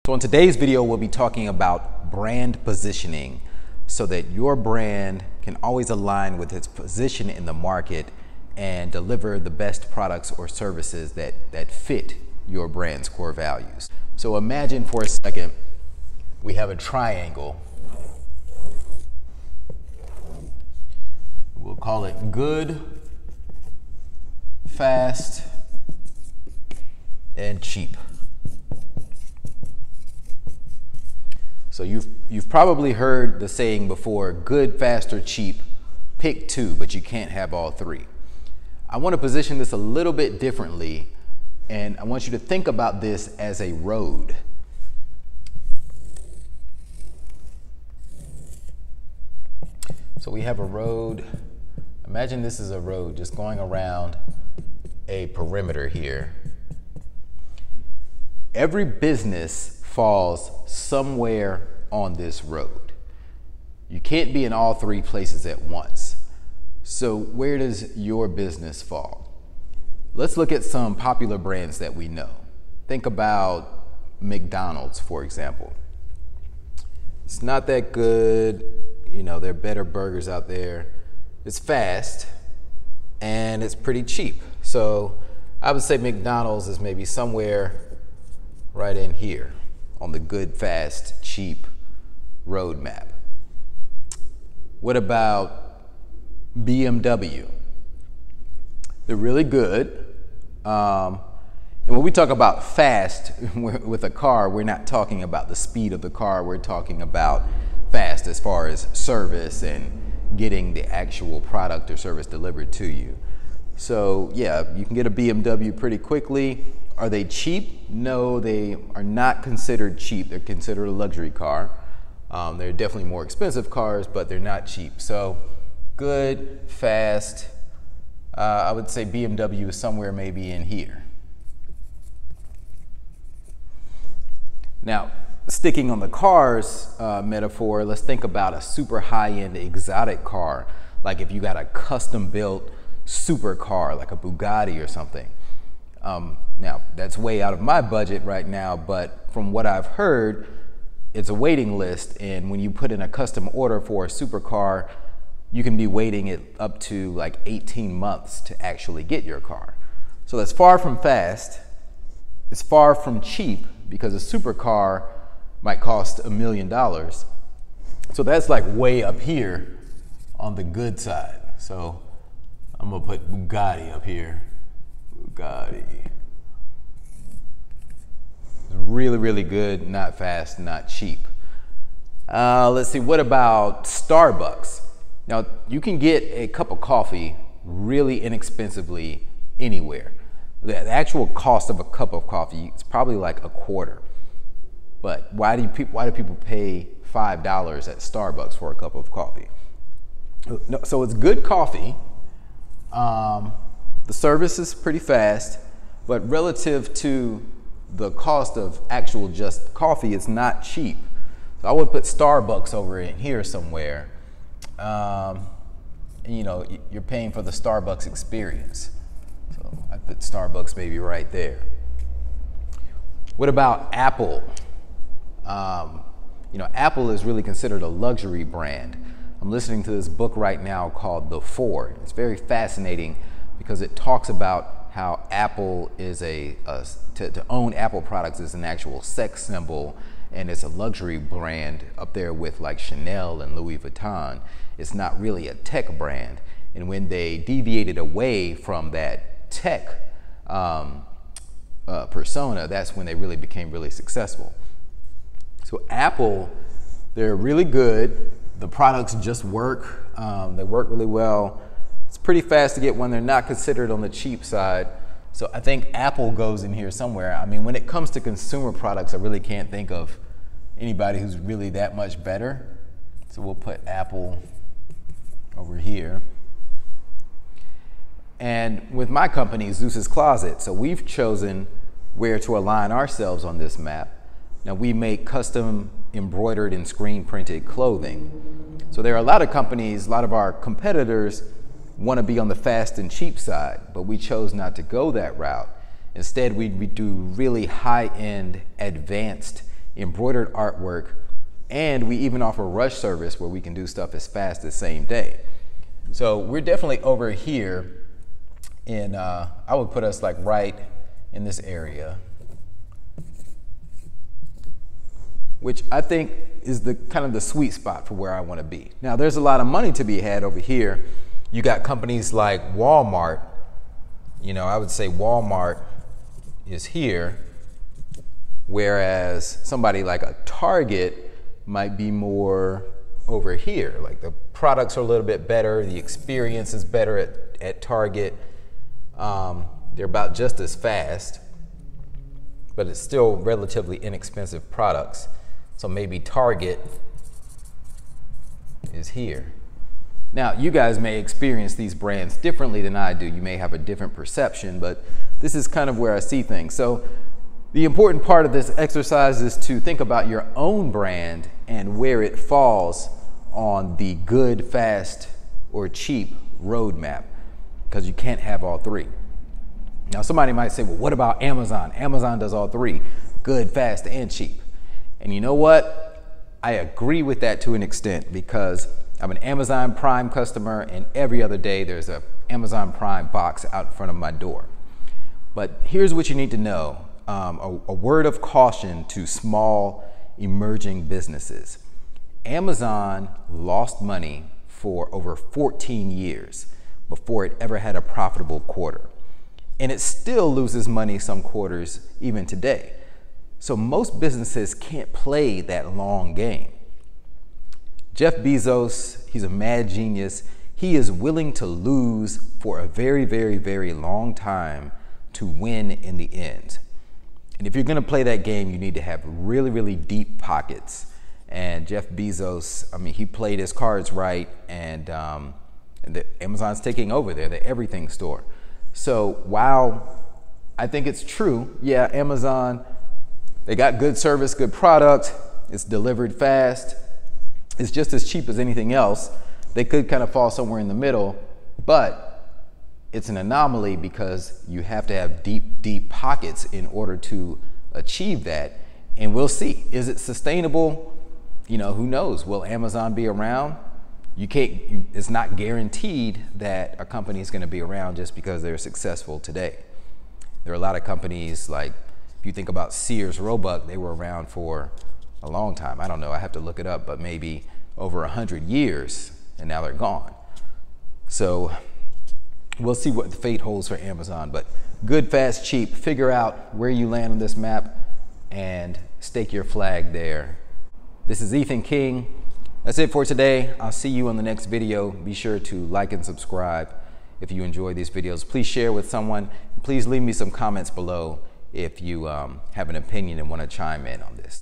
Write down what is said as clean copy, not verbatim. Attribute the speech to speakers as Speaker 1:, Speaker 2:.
Speaker 1: So in today's video, we'll be talking about brand positioning so that your brand can always align with its position in the market and deliver the best products or services that fit your brand's core values. So imagine for a second, we have a triangle. We'll call it good, fast, and cheap. So you've probably heard the saying before, good, fast, or cheap, pick two, but you can't have all three. I want to position this a little bit differently, and I want you to think about this as a road. So we have a road. Imagine this is a road just going around a perimeter here. Every business falls somewhere on this road. You can't be in all three places at once. So where does your business fall? Let's look at some popular brands that we know. Think about McDonald's, for example. It's not that good. You know, there are better burgers out there. It's fast and it's pretty cheap. So I would say McDonald's is maybe somewhere right in here on the good, fast, cheap roadmap. What about BMW? They're really good. And when we talk about fast with a car, we're not talking about the speed of the car. We're talking about fast as far as service and getting the actual product or service delivered to you. So yeah, you can get a BMW pretty quickly. Are they cheap? No, they are not considered cheap. They're considered a luxury car. They're definitely more expensive cars, but they're not cheap. So good, fast. I would say BMW is somewhere maybe in here. Now, sticking on the cars metaphor, let's think about a super high-end exotic car. Like if you got a custom-built supercar, like a Bugatti or something. Now, that's way out of my budget right now, but from what I've heard, it's a waiting list, and when you put in a custom order for a supercar, you can be waiting it up to like 18 months to actually get your car. So that's far from fast. It's far from cheap because a supercar might cost $1 million. So that's like way up here on the good side. So I'm gonna put Bugatti up here. Bugatti. Really, really good, not fast, not cheap. Let's see, what about Starbucks? Now, you can get a cup of coffee really inexpensively anywhere. The actual cost of a cup of coffee is probably like a quarter. But why do people pay $5 at Starbucks for a cup of coffee? So it's good coffee. The service is pretty fast, but relative to the cost of actual just coffee, it's not cheap. So I would put Starbucks over in here somewhere. You know, you're paying for the Starbucks experience. So I put Starbucks maybe right there. What about Apple? You know, Apple is really considered a luxury brand. I'm listening to this book right now called The Four. It's very fascinating because it talks about how Apple is to own Apple products is an actual sex symbol, and it's a luxury brand up there with like Chanel and Louis Vuitton. It's not really a tech brand. And when they deviated away from that tech persona, that's when they really became really successful. So Apple, they're really good. The products just work. They work really well. It's pretty fast to get one. They're not considered on the cheap side. So I think Apple goes in here somewhere. I mean, when it comes to consumer products, I really can't think of anybody who's really that much better. So we'll put Apple over here. And with my company, Zeus's Closet, so we've chosen where to align ourselves on this map. Now we make custom embroidered and screen printed clothing. So there are a lot of companies, a lot of our competitors want to be on the fast and cheap side, but we chose not to go that route. Instead, we do really high-end, advanced embroidered artwork, and we even offer rush service where we can do stuff as fast as same day. So we're definitely over here in, I would put us like right in this area, which I think is the kind of the sweet spot for where I want to be. Now, there's a lot of money to be had over here. You got companies like Walmart. You know, I would say Walmart is here, whereas somebody like a Target might be more over here. Like the products are a little bit better, the experience is better at Target. They're about just as fast, but it's still relatively inexpensive products. So maybe Target is here. Now, you guys may experience these brands differently than I do. You may have a different perception, but this is kind of where I see things. So the important part of this exercise is to think about your own brand and where it falls on the good, fast, or cheap roadmap, because you can't have all three. Now, somebody might say, well, what about Amazon? Amazon does all three, good, fast, and cheap. And you know what? I agree with that to an extent, because I'm an Amazon Prime customer, and every other day there's an Amazon Prime box out in front of my door. But here's what you need to know. A word of caution to small emerging businesses. Amazon lost money for over 14 years before it ever had a profitable quarter. And it still loses money some quarters even today. So most businesses can't play that long game. Jeff Bezos, he's a mad genius. He is willing to lose for a very, very, very long time to win in the end. And if you're going to play that game, you need to have really, really deep pockets. And Jeff Bezos, I mean, he played his cards right, and Amazon's taking over. They're the everything store. So while I think it's true, yeah, Amazon, they got good service, good product, it's delivered fast, it's just as cheap as anything else. They could kind of fall somewhere in the middle, but it's an anomaly because you have to have deep, deep pockets in order to achieve that. And we'll see, is it sustainable? You know, who knows? Will Amazon be around? It's not guaranteed that a company is going to be around just because they're successful today. There are a lot of companies, like if you think about Sears Roebuck, they were around for a long time. I don't know, I have to look it up, but maybe over 100 years, and now they're gone. So we'll see what the fate holds for Amazon, but good, fast, cheap. Figure out where you land on this map and stake your flag there. This is Ethan King. That's it for today. I'll see you on the next video. Be sure to like and subscribe if you enjoy these videos. Please share with someone. Please leave me some comments below if you have an opinion and want to chime in on this.